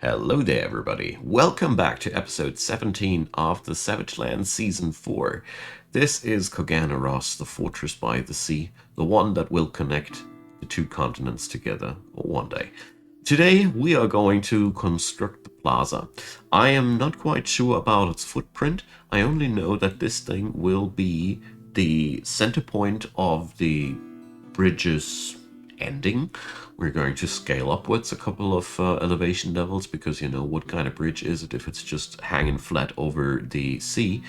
Hello there, everybody. Welcome back to episode 17 of the Savage Lands Season 4. This is Koganaros, the fortress by the sea, the one that will connect the two continents together one day. Today, we are going to construct the plaza. I am not quite sure about its footprint. I only know that this thing will be the center point of the bridge's ending. We're going to scale upwards a couple of elevation levels because, you know, what kind of bridge is it if it's just hanging flat over the sea?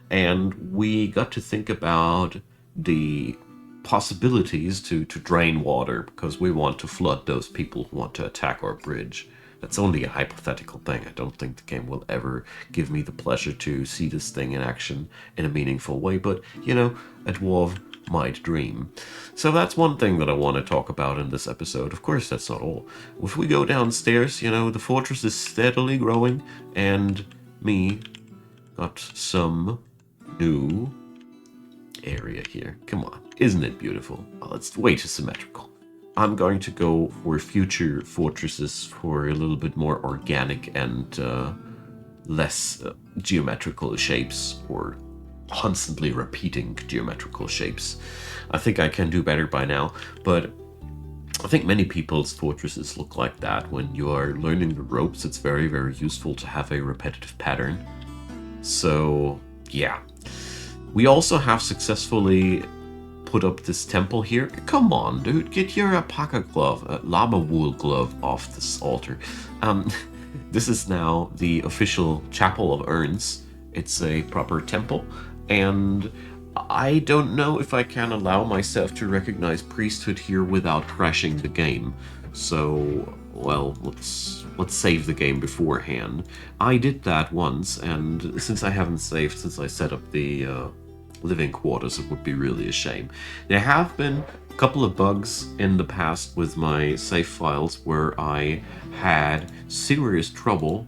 And we got to think about the possibilities to drain water because we want to flood those people who want to attack our bridge. That's only a hypothetical thing. I don't think the game will ever give me the pleasure to see this thing in action in a meaningful way, but, you know, a dwarf might dream. So that's one thing that I want to talk about in this episode. Of course, that's not all. If we go downstairs, you know, the fortress is steadily growing, and me got some new area here. Come on, isn't it beautiful? Well, it's way too symmetrical. I'm going to go for future fortresses for a little bit more organic and less geometrical shapes, or constantly repeating geometrical shapes. I think I can do better by now, but I think many people's fortresses look like that. When you are learning the ropes, it's very, very useful to have a repetitive pattern. So, yeah. We also have successfully put up this temple here. Come on, dude, get your alpaca glove, llama wool glove off this altar. This is now the official Chapel of Urns. It's a proper temple, and I don't know if I can allow myself to recognize priesthood here without crashing the game. So, well, let's save the game beforehand. I did that once, and since I haven't saved since I set up the living quarters, it would be really a shame. There have been a couple of bugs in the past with my save files where I had serious trouble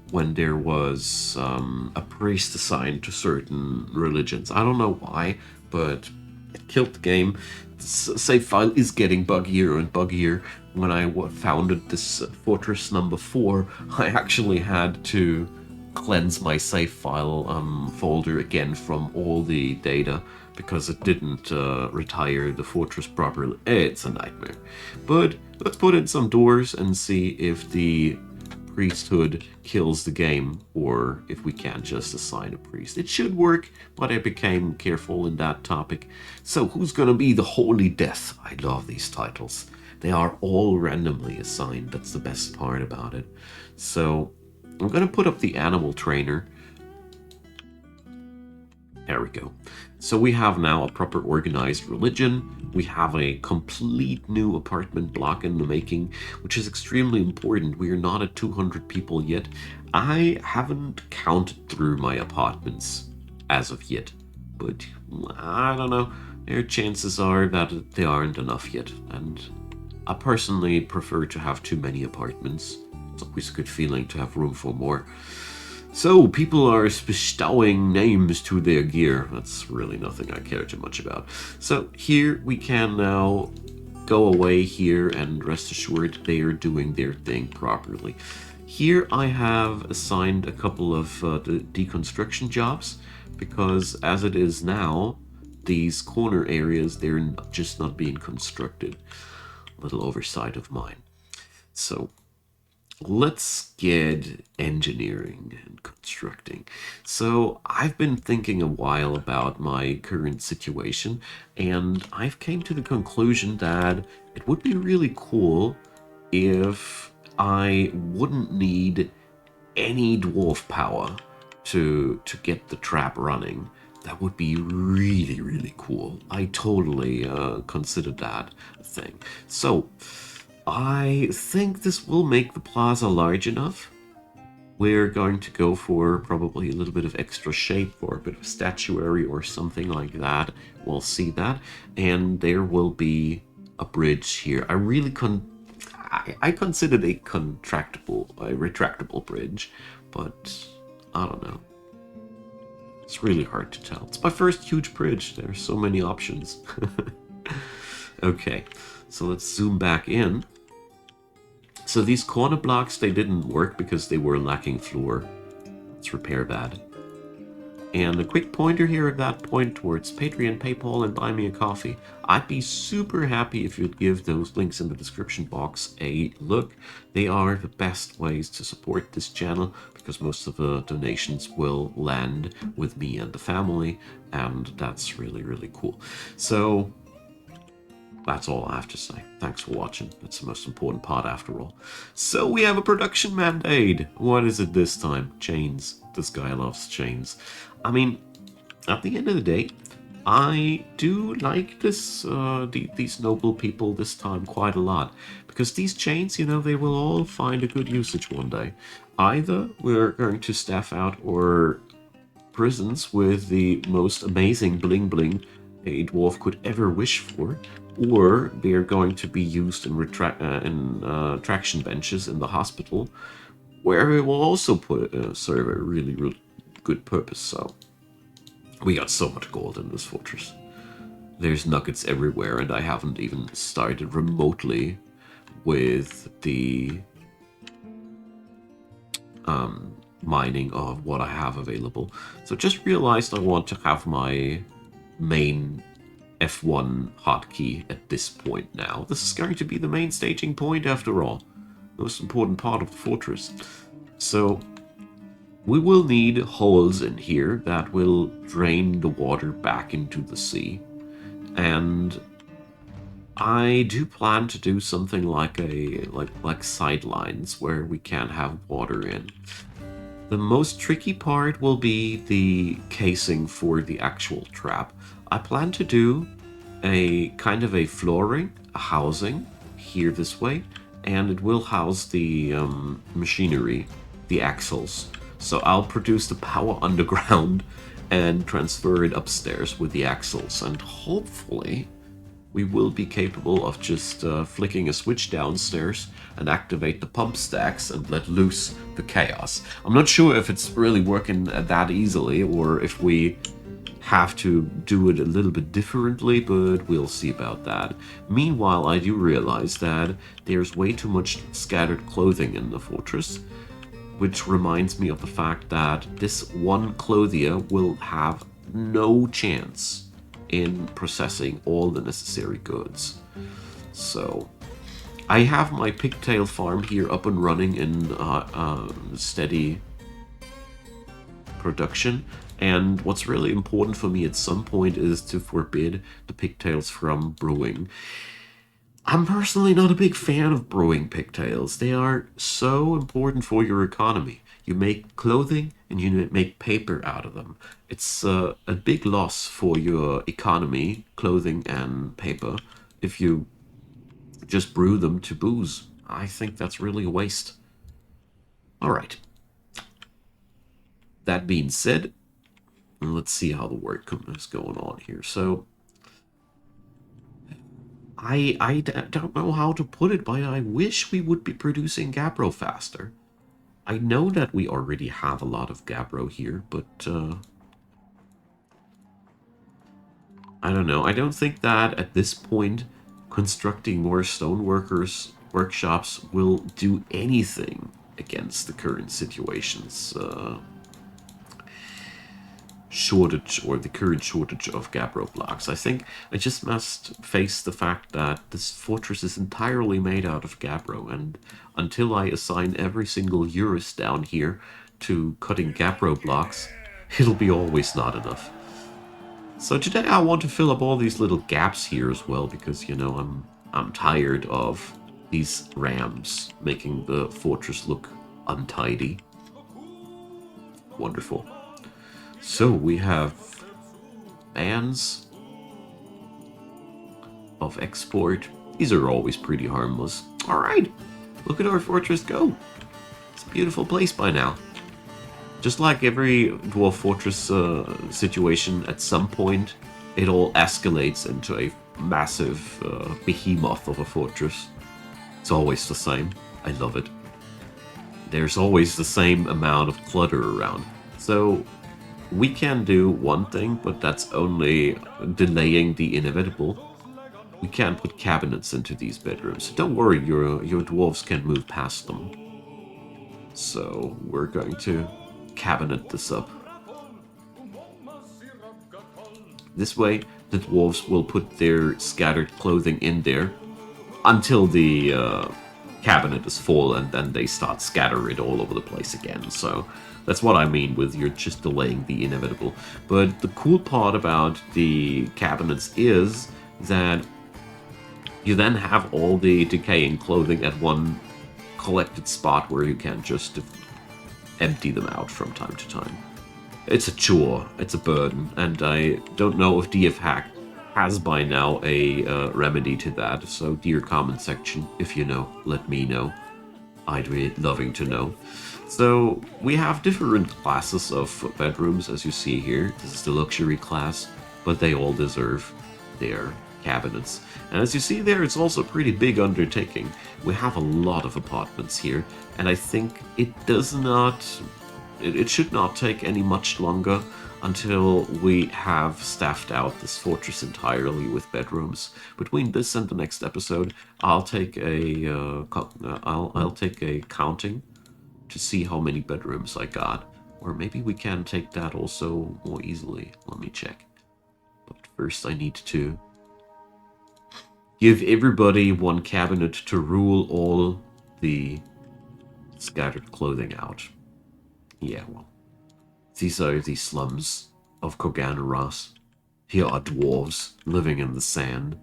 when there was a priest assigned to certain religions. I don't know why, but it killed the game. The save file is getting buggier and buggier. When I founded this fortress number 4, I actually had to cleanse my save file folder again from all the data because it didn't retire the fortress properly. It's a nightmare. But let's put in some doors and see if the priesthood kills the game, or if we can just assign a priest. It should work, but I became careful in that topic. So who's gonna be the Holy Death? I love these titles. They are all randomly assigned. That's the best part about it. So I'm gonna put up the animal trainer. There we go. So we have now a proper organized religion. We have a complete new apartment block in the making, which is extremely important. We are not at 200 people yet. I haven't counted through my apartments as of yet, but I don't know. Their chances are that they aren't enough yet, and I personally prefer to have too many apartments. It's always a good feeling to have room for more. So, people are bestowing names to their gear. That's really nothing I care too much about. So, here we can now go away here and rest assured they are doing their thing properly. Here I have assigned a couple of the deconstruction jobs, because as it is now, these corner areas, they're just not being constructed. A little oversight of mine. So, let's get engineering and constructing. So I've been thinking a while about my current situation, and I've came to the conclusion that it would be really cool if I wouldn't need any dwarf power to get the trap running. That would be really, really cool. I totally considered that a thing. So I think this will make the plaza large enough. We're going to go for probably a little bit of extra shape or a bit of statuary or something like that. We'll see that. And there will be a bridge here. I considered a retractable bridge, but I don't know. It's really hard to tell. It's my first huge bridge. There are so many options. Okay, so let's zoom back in. So these corner blocks, they didn't work because they were lacking floor. Let's repair that. And a quick pointer here at that point towards Patreon, PayPal, and Buy Me a Coffee. I'd be super happy if you'd give those links in the description box a look. They are the best ways to support this channel because most of the donations will land with me and the family, and that's really, really cool. So that's all I have to say. Thanks for watching. That's the most important part after all. So we have a production mandate. What is it this time? Chains. This guy loves chains. I mean, at the end of the day, I do like this these noble people this time quite a lot. Because these chains, you know, they will all find a good usage one day. Either we're going to staff out our prisons with the most amazing bling bling a dwarf could ever wish for, or they're going to be used in traction benches in the hospital, where it will also serve a really, really good purpose. So we got so much gold in this fortress. There's nuggets everywhere, and I haven't even started remotely with the mining of what I have available. So just realized I want to have my main F1 hotkey at this point now. This is going to be the main staging point after all. Most important part of the fortress. So we will need holes in here that will drain the water back into the sea. And I do plan to do something like sidelines where we can have water in. The most tricky part will be the casing for the actual trap. I plan to do a kind of a flooring, a housing here this way, and it will house the machinery, the axles. So I'll produce the power underground and transfer it upstairs with the axles, and hopefully we will be capable of just flicking a switch downstairs and activate the pump stacks and let loose the chaos. I'm not sure if it's really working that easily or if we have to do it a little bit differently, but we'll see about that. Meanwhile, I do realize that there's way too much scattered clothing in the fortress, which reminds me of the fact that this one clothier will have no chance in processing all the necessary goods. So I have my pigtail farm here up and running in steady production, and what's really important for me at some point is to forbid the pigtails from brewing. I'm personally not a big fan of brewing pigtails. They are so important for your economy. You make clothing and you make paper out of them. It's a big loss for your economy, clothing and paper, if you just brew them to booze. I think that's really a waste. Alright. That being said, let's see how the work is going on here. So I don't know how to put it, but I wish we would be producing Gabbro faster. I know that we already have a lot of Gabbro here, but I don't know. I don't think that at this point constructing more stoneworkers workshops will do anything against the current situation's shortage, or the current shortage of Gabbro blocks. I think I just must face the fact that this fortress is entirely made out of Gabbro, and until I assign every single Eurus down here to cutting Gabbro blocks, it'll be always not enough. So today I want to fill up all these little gaps here as well, because, you know, I'm tired of these rams making the fortress look untidy. Wonderful. So we have bans of export. These are always pretty harmless. Alright, look at our fortress go. It's a beautiful place by now. Just like every dwarf fortress situation, at some point it all escalates into a massive behemoth of a fortress. It's always the same. I love it. There's always the same amount of clutter around. So we can do one thing, but that's only delaying the inevitable. we can put cabinets into these bedrooms. Don't worry, your dwarves can move past them. So we're going to cabinet this up. This way, the dwarves will put their scattered clothing in there until the cabinet is full, and then they start scattering it all over the place again. So that's what I mean with you're just delaying the inevitable. But the cool part about the cabinets is that you then have all the decaying clothing at one collected spot where you can just empty them out from time to time. It's a chore, it's a burden, and I don't know if DF Hack has by now a remedy to that, so dear comment section, if you know, let me know. I'd be loving to know. So, we have different classes of bedrooms, as you see here. This is the luxury class, but they all deserve their cabinets. And as you see there, it's also a pretty big undertaking. We have a lot of apartments here, and I think it does not... It should not take any much longer until we have staffed out this fortress entirely with bedrooms. Between this and the next episode, I'll take a I'll take a counting to see how many bedrooms I got, or maybe we can take that also more easily. Let me check. But first, I need to give everybody one cabinet to rule all the scattered clothing out. Yeah, well, these are the slums of Koganaros. Here are dwarves living in the sand.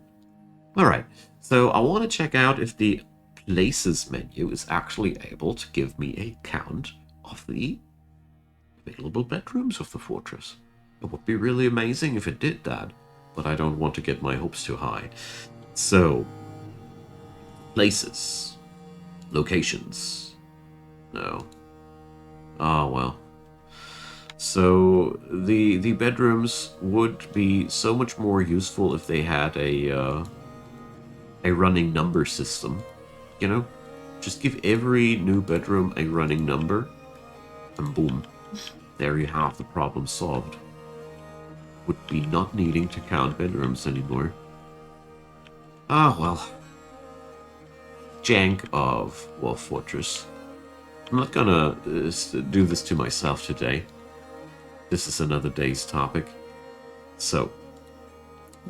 Alright, so I want to check out if the places menu is actually able to give me a count of the available bedrooms of the fortress. It would be really amazing if it did that, but I don't want to get my hopes too high. So, places, locations, no. Oh, well. So, the bedrooms would be so much more useful if they had a running number system. You know? Just give every new bedroom a running number, and boom. There you have the problem solved. Would be not needing to count bedrooms anymore. Ah, well. Jank of Dwarf Fortress. I'm not gonna do this to myself today. This is another day's topic. So,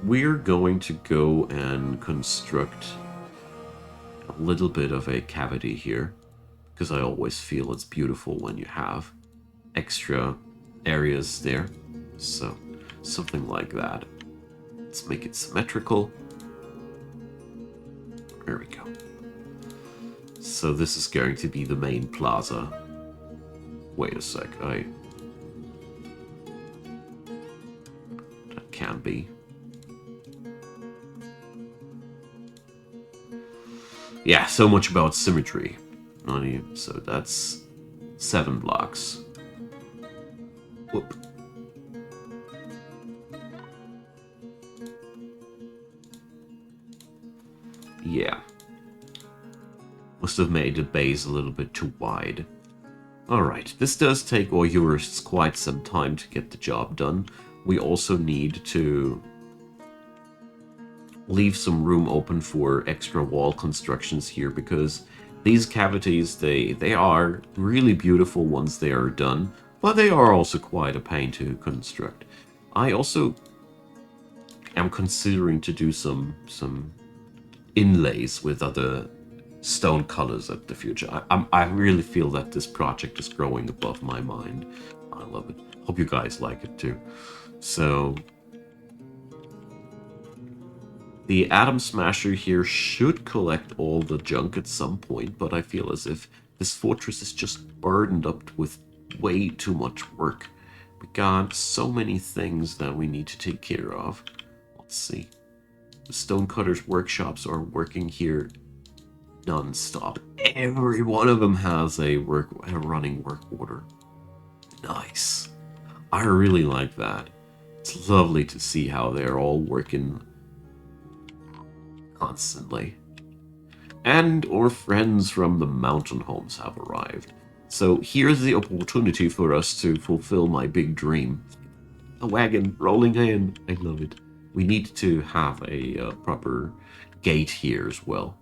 we're going to go and construct a little bit of a cavity here, because I always feel it's beautiful when you have extra areas there. So, something like that. Let's make it symmetrical. There we go. So this is going to be the main plaza. Wait a sec, that can be. Yeah, so much about symmetry. So that's 7 blocks. Whoop. Yeah. Must have made the base a little bit too wide. Alright, this does take all jurists quite some time to get the job done. We also need to leave some room open for extra wall constructions here, because these cavities, they are really beautiful once they are done, but they are also quite a pain to construct. I also am considering to do some inlays with other stone colors at the future. I really feel that this project is growing above my mind. I love it. Hope you guys like it too. So, the Atom Smasher here should collect all the junk at some point, but I feel as if this fortress is just burdened up with way too much work. We got so many things that we need to take care of. Let's see. The stonecutters' workshops are working here non-stop. Every one of them has a running work order. Nice. I really like that. It's lovely to see how they're all working constantly. And our friends from the mountain homes have arrived. So here's the opportunity for us to fulfill my big dream. A wagon rolling in. I love it. We need to have a proper gate here as well.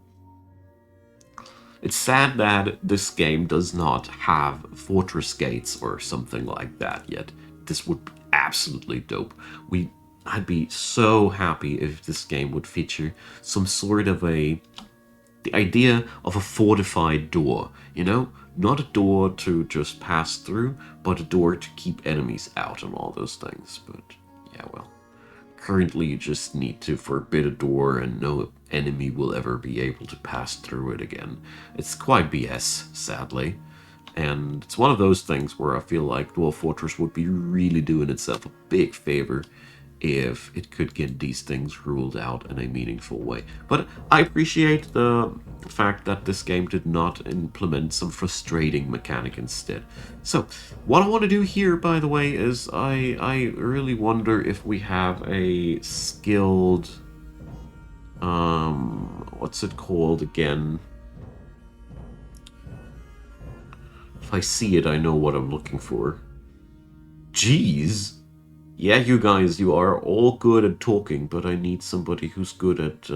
It's sad that this game does not have fortress gates or something like that yet. This would be absolutely dope. I'd be so happy if this game would feature some sort of the idea of a fortified door, you know? Not a door to just pass through, but a door to keep enemies out and all those things. But yeah, well. Currently, you just need to forbid a door and no enemy will ever be able to pass through it again. It's quite BS, sadly. And it's one of those things where I feel like Dwarf Fortress would be really doing itself a big favor if it could get these things ruled out in a meaningful way. But I appreciate the fact that this game did not implement some frustrating mechanic instead. So, what I want to do here, by the way, is I really wonder if we have a skilled... what's it called again? If I see it, I know what I'm looking for. Jeez! Yeah, you guys, you are all good at talking, but I need somebody who's good at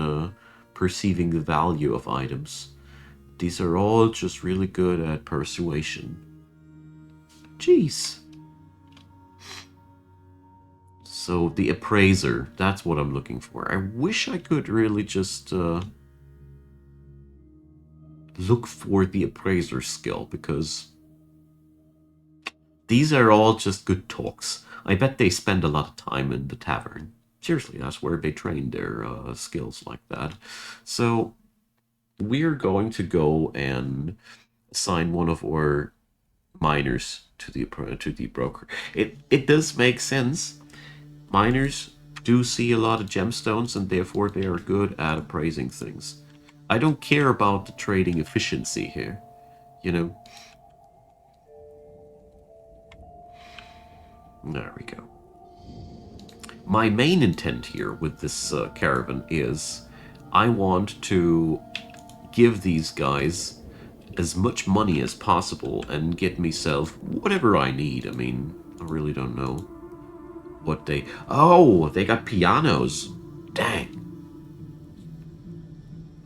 perceiving the value of items. These are all just really good at persuasion. Jeez. So, the appraiser, that's what I'm looking for. I wish I could really just look for the appraiser skill, because these are all just good talks. I bet they spend a lot of time in the tavern. Seriously, that's where they train their skills like that. So we're going to go and assign one of our miners to the broker. It does make sense. Miners do see a lot of gemstones, and therefore they are good at appraising things. I don't care about the trading efficiency here, you know. There we go. My main intent here with this caravan is I want to give these guys as much money as possible and get myself whatever I need. I mean, I really don't know what they... Oh, they got pianos. Dang.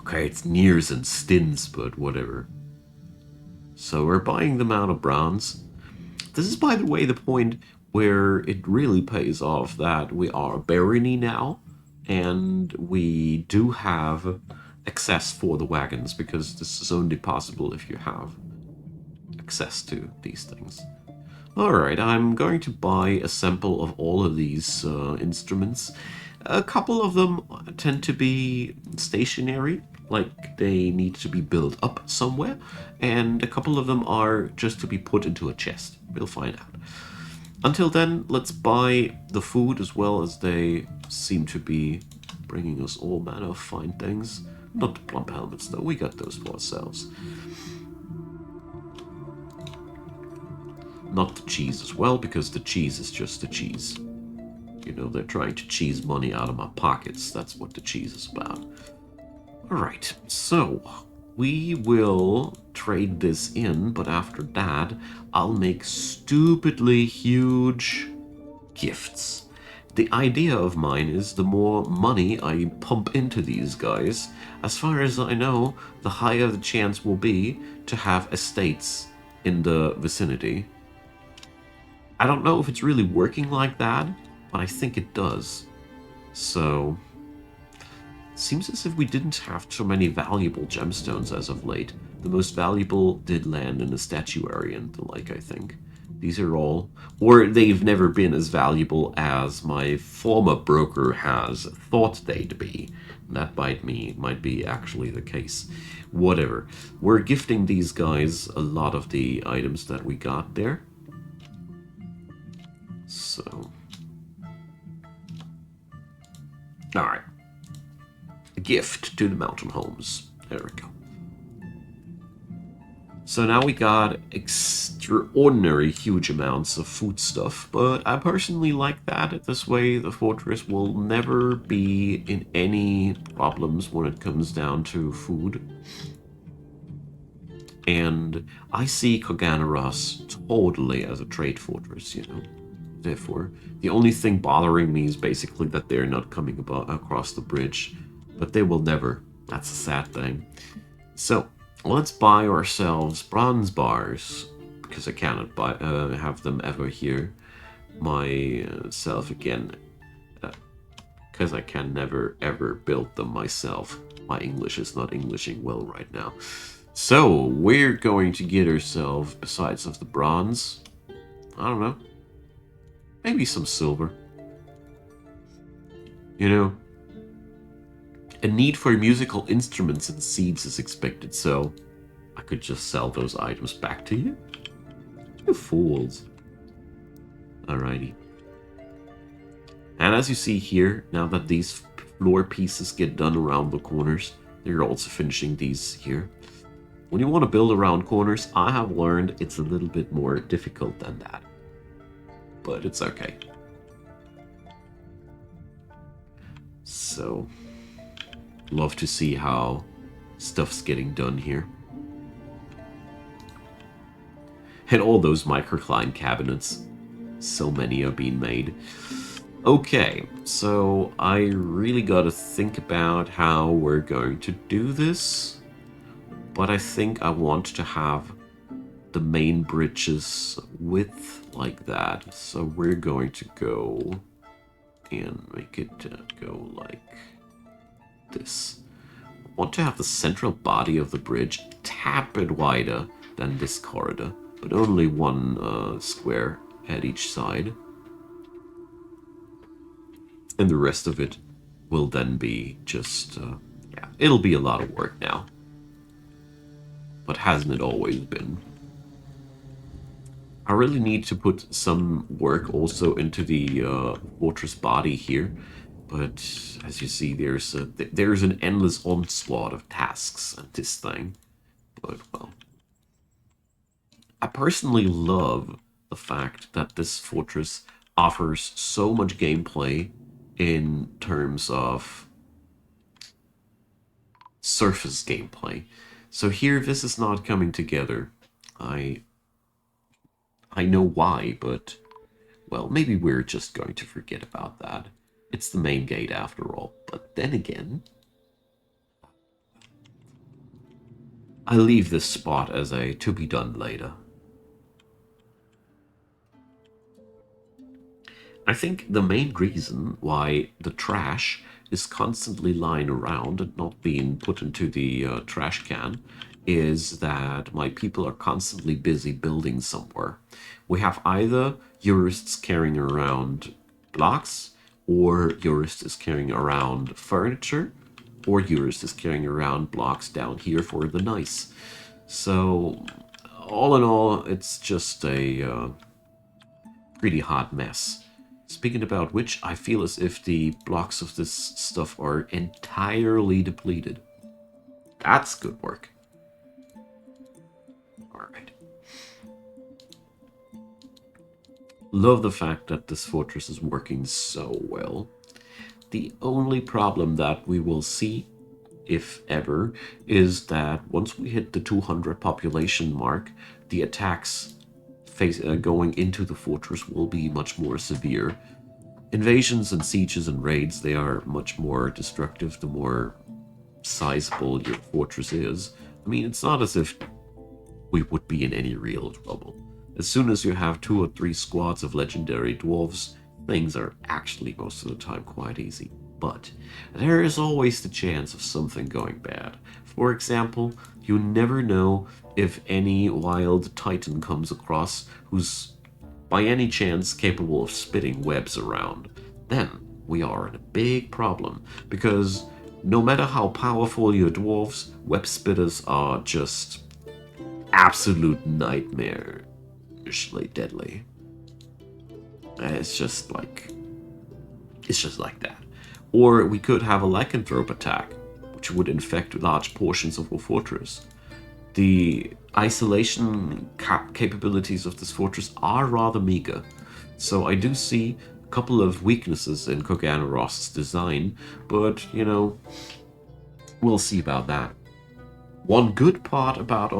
Okay, it's nears and stins, but whatever. So we're buying them out of bronze. This is, by the way, the point where it really pays off that we are a barony now, and we do have access for the wagons, because this is only possible if you have access to these things. Alright, I'm going to buy a sample of all of these instruments. A couple of them tend to be stationary, like they need to be built up somewhere, and a couple of them are just to be put into a chest. We'll find out. Until then, let's buy the food, as well as they seem to be bringing us all manner of fine things. Not the plump helmets, though. We got those for ourselves. Not the cheese as well, because the cheese is just the cheese. You know, they're trying to cheese money out of my pockets. That's what the cheese is about. Alright, so we will trade this in, but after that, I'll make stupidly huge gifts. The idea of mine is the more money I pump into these guys, as far as I know, the higher the chance will be to have estates in the vicinity. I don't know if it's really working like that, but I think it does. So, seems as if we didn't have so many valuable gemstones as of late. The most valuable did land in a statuary and the like, I think. These are all... Or they've never been as valuable as my former broker has thought they'd be. That might be actually the case. Whatever. We're gifting these guys a lot of the items that we got there. So... Alright. A gift to the mountain homes. There we go. So now we got extraordinary huge amounts of food stuff, but I personally like that. This way the fortress will never be in any problems when it comes down to food. And I see Koganaros totally as a trade fortress, you know. Therefore, the only thing bothering me is basically that they're not coming across the bridge. But they will never. That's a sad thing. So, let's buy ourselves bronze bars. Because I cannot have them ever here myself again. Because I can never ever build them myself. My English is not Englishing well right now. So, we're going to get ourselves, besides of the bronze, I don't know, maybe some silver. You know, a need for musical instruments and seeds is expected, so I could just sell those items back to you. You fools. Alrighty. And as you see here, now that these floor pieces get done around the corners, they're also finishing these here. When you want to build around corners, I have learned it's a little bit more difficult than that. But it's okay. So, love to see how stuff's getting done here. And all those microcline cabinets. So many are being made. Okay, so I really gotta think about how we're going to do this. But I think I want to have the main bridges width like that. So we're going to go and make it go like this. I want to have the central body of the bridge a tad bit wider than this corridor, but only one square at each side. And the rest of it will then be just, yeah, it'll be a lot of work now. But hasn't it always been? I really need to put some work also into the fortress body here. But as you see, there's an endless onslaught of tasks at this thing. But, well, I personally love the fact that this fortress offers so much gameplay in terms of surface gameplay. So here, this is not coming together. I know why, but, well, maybe we're just going to forget about that. It's the main gate after all. But then again, I leave this spot as a to be done later. I think the main reason why the trash is constantly lying around and not being put into the trash can is that my people are constantly busy building somewhere. We have either jurists carrying around blocks, or jurist is carrying around furniture, or jurist is carrying around blocks down here for the nice. So, all in all, it's just a pretty hot mess. Speaking about which, I feel as if the blocks of this stuff are entirely depleted. That's good work. Alright. Love the fact that this fortress is working so well. The only problem that we will see, if ever, is that once we hit the 200 population mark, the attacks going into the fortress will be much more severe. Invasions and sieges and raids, they are much more destructive the more sizable your fortress is. I mean, it's not as if we would be in any real trouble. As soon as you have 2 or 3 squads of legendary dwarves, things are actually most of the time quite easy. But there is always the chance of something going bad. For example, you never know if any wild titan comes across who's by any chance capable of spitting webs around. Then we are in a big problem, because no matter how powerful your dwarves, web spitters are just absolute nightmarishly deadly. It's just like that. Or we could have a lycanthrope attack, which would infect large portions of a fortress. The isolation capabilities of this fortress are rather meager, so I do see a couple of weaknesses in Koganaros's design, but, you know, we'll see about that. One good part about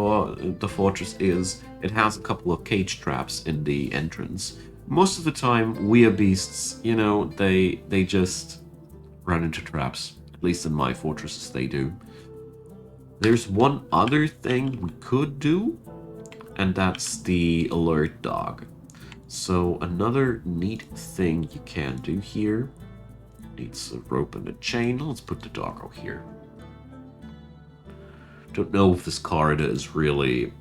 the fortress is it has a couple of cage traps in the entrance, Most of the time, weeabeasts, you know, they just run into traps. At least in my fortresses, they do. There's one other thing we could do, and that's the alert dog. So another neat thing you can do here, needs a rope and a chain. Let's put the doggo here. Don't know if this corridor is really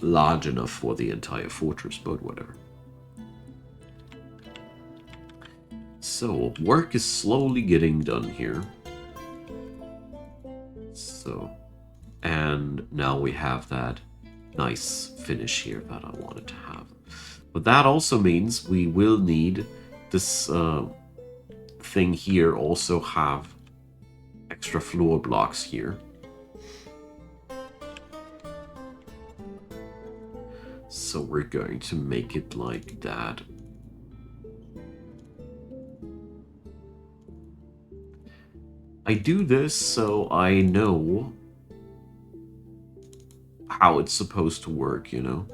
large enough for the entire fortress, but whatever. So, work is slowly getting done here. So, and now we have that nice finish here that I wanted to have. But that also means we will need this thing here also have extra floor blocks here. So we're going to make it like that. I do this so I know how it's supposed to work, you know?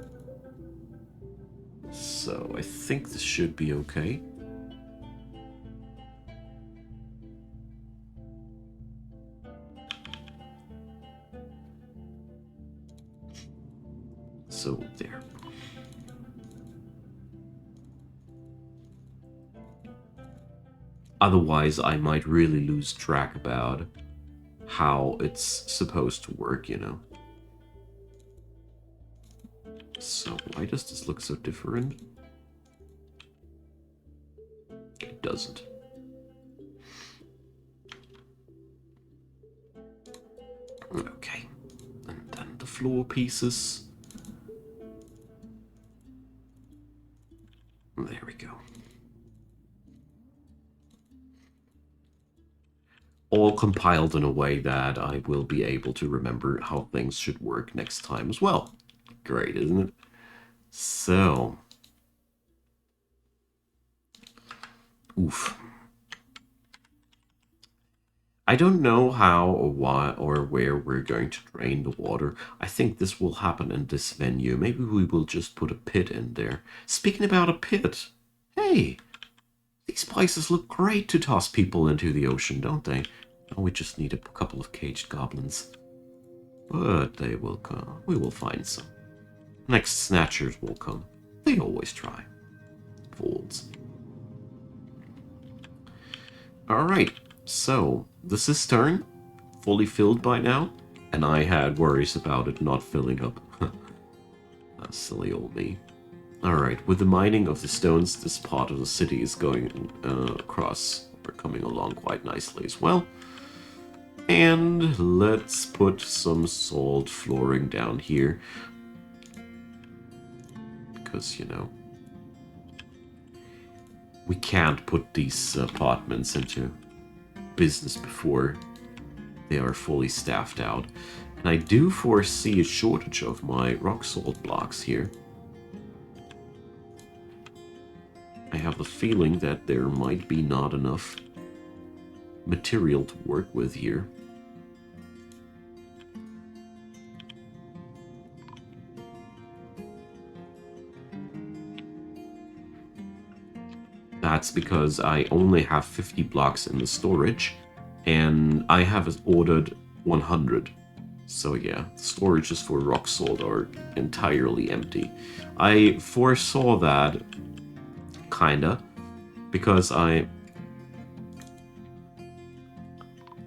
So I think this should be okay. So there. Otherwise, I might really lose track about how it's supposed to work, you know? So why does this look so different? It doesn't. Okay. And then the floor pieces. There we go. All compiled in a way that I will be able to remember how things should work next time as well. Great, isn't it? So. Oof. I don't know how or why or where we're going to drain the water. I think this will happen in this venue. Maybe we will just put a pit in there. Speaking about a pit, hey, these places look great to toss people into the ocean, don't they? Oh, we just need a couple of caged goblins. But they will come. We will find some. Next snatchers will come. They always try. Fools. Alright, so the cistern, fully filled by now, and I had worries about it not filling up. That's silly old me. Alright, with the mining of the stones, this part of the city is going across, or coming along quite nicely as well. And let's put some salt flooring down here. Because, you know, we can't put these apartments into business before they are fully staffed out. And I do foresee a shortage of my rock salt blocks here. I have a feeling that there might be not enough material to work with here. That's because I only have 50 blocks in the storage, and I have ordered 100. So yeah, the storages for rock salt are entirely empty. I foresaw that, kinda, because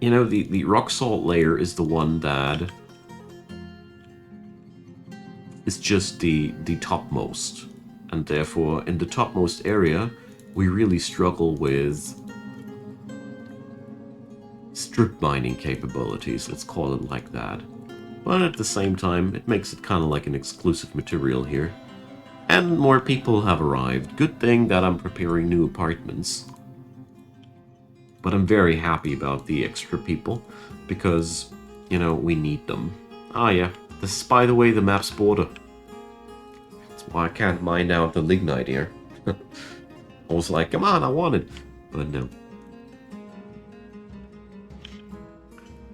you know, the rock salt layer is the one that is just the topmost, and therefore in the topmost area we really struggle with strip mining capabilities, let's call it like that. But at the same time, it makes it kind of like an exclusive material here. And more people have arrived. Good thing that I'm preparing new apartments. But I'm very happy about the extra people, because, you know, we need them. Ah yeah, this is, by the way, the map's border. That's why I can't mine out the lignite here. I was like, come on, I want it. But no.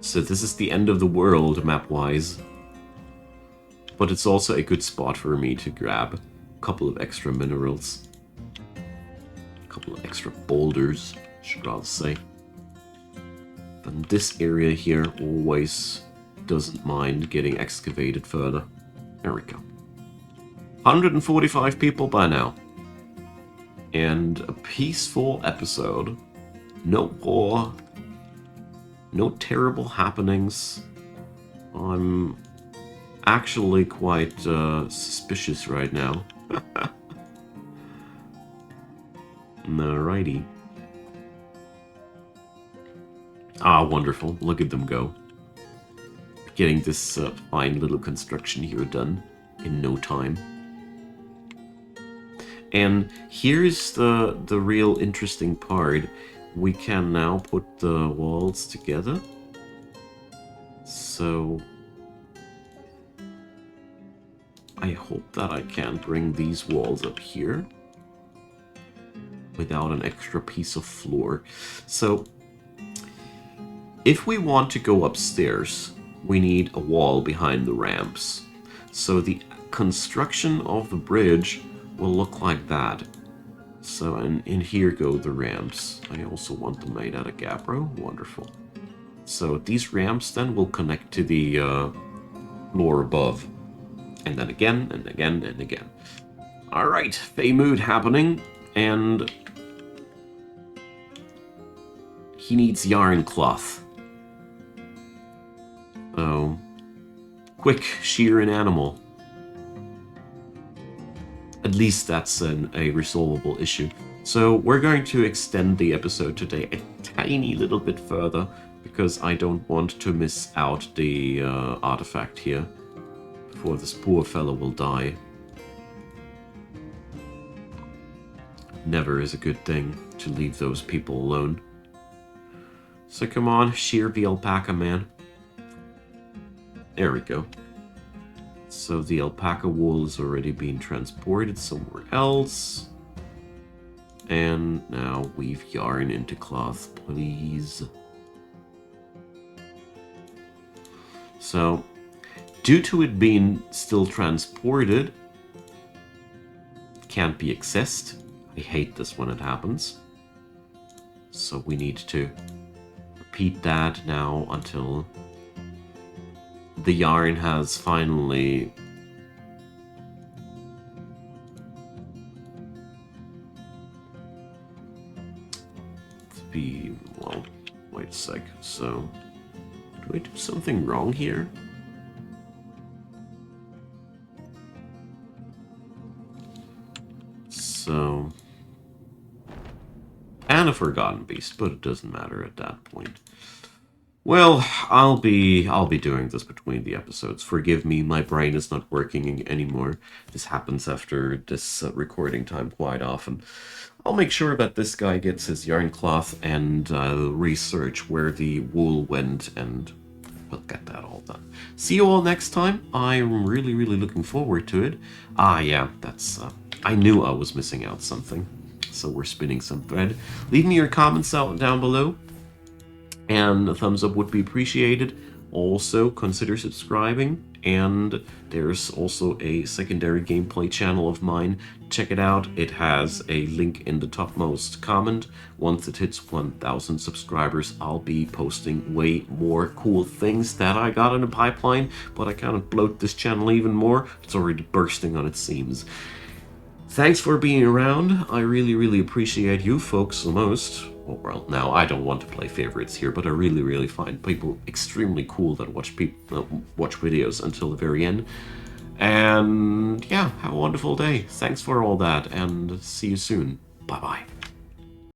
So this is the end of the world, map-wise. But it's also a good spot for me to grab a couple of extra minerals. extra boulders, should I say. And this area here always doesn't mind getting excavated further. There we go. 145 people by now. And a peaceful episode. No war. No terrible happenings. I'm actually quite suspicious right now. Alrighty. Ah, wonderful. Look at them go. Getting this fine little construction here done in no time. And here's the real interesting part. We can now put the walls together. So I hope that I can bring these walls up here without an extra piece of floor. So if we want to go upstairs, we need a wall behind the ramps. So the construction of the bridge will look like that. So, and in here go the ramps. I also want them made out of gabbro. Wonderful. So these ramps then will connect to the floor above. And then again, and again, and again. Alright, Fey mood happening. And he needs yarn cloth. So, quick, shear an animal. At least that's a resolvable issue. So we're going to extend the episode today a tiny little bit further because I don't want to miss out the artifact here before this poor fellow will die. Never is a good thing to leave those people alone. So come on, shear the alpaca, man. There we go. So the alpaca wool is already being transported somewhere else. And now weave yarn into cloth, please. So, due to it being still transported, can't be accessed. I hate this when it happens. So we need to repeat that now until the yarn has finally well, wait a sec. So, do I do something wrong here? So, and a forgotten beast, but it doesn't matter at that point. Well, I'll be doing this between the episodes. Forgive me, my brain is not working anymore. This happens after this recording time quite often. I'll make sure that this guy gets his yarn cloth and research where the wool went, and we'll get that all done. See you all next time. I'm really, really looking forward to it. Ah, yeah, that's... I knew I was missing out something. So we're spinning some thread. Leave me your comments out down below. And a thumbs up would be appreciated. Also, consider subscribing. And there's also a secondary gameplay channel of mine. Check it out. It has a link in the topmost comment. Once it hits 1,000 subscribers, I'll be posting way more cool things that I got in the pipeline. But I kind of bloat this channel even more. It's already bursting on its seams. Thanks for being around. I really, really appreciate you folks the most. Well, now I don't want to play favorites here, but I really, really find people extremely cool that watch videos until the very end. And yeah, have a wonderful day. Thanks for all that, and see you soon. Bye-bye.